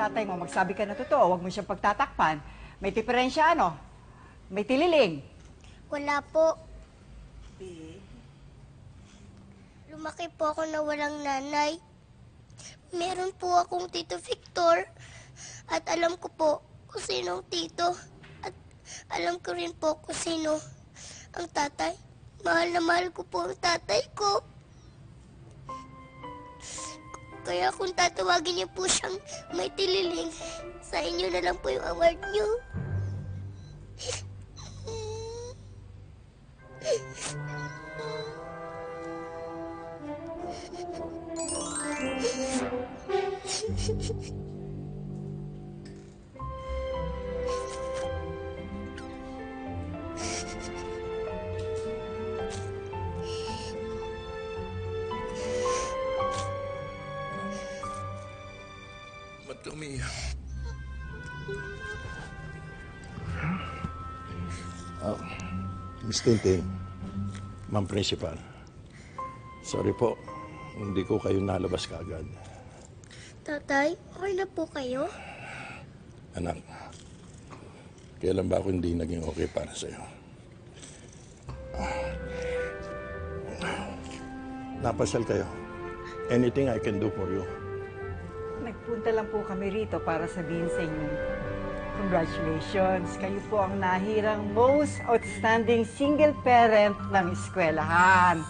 tatay mo, magsabi ka na totoo, huwag mo siyang pagtatakpan. May diferensya ano? May tililing. Wala po. Lumaki po ako na walang nanay. Meron po akong Tito Victor. At alam ko po kung sino ang tito. At alam ko rin po kung sino ang tatay. Mahal na mahal ko po ang tatay ko. Kaya kung tatawagin niyo po siyang may tililing, sa inyo na lang po yung award niyo. Ba't ka umiiyak? Miss Tintin, Ma'am Principal, sorry po, hindi ko kayo nalabas kaagad. Tatay, okay na po kayo? Anak, kailan ba ako hindi naging okay para sa'yo? Napasal kayo. Anything I can do for you. Nagpunta lang po kami rito para sabihin sa inyo, congratulations, kayo po ang nahirang most outstanding single parent ng eskwelahan.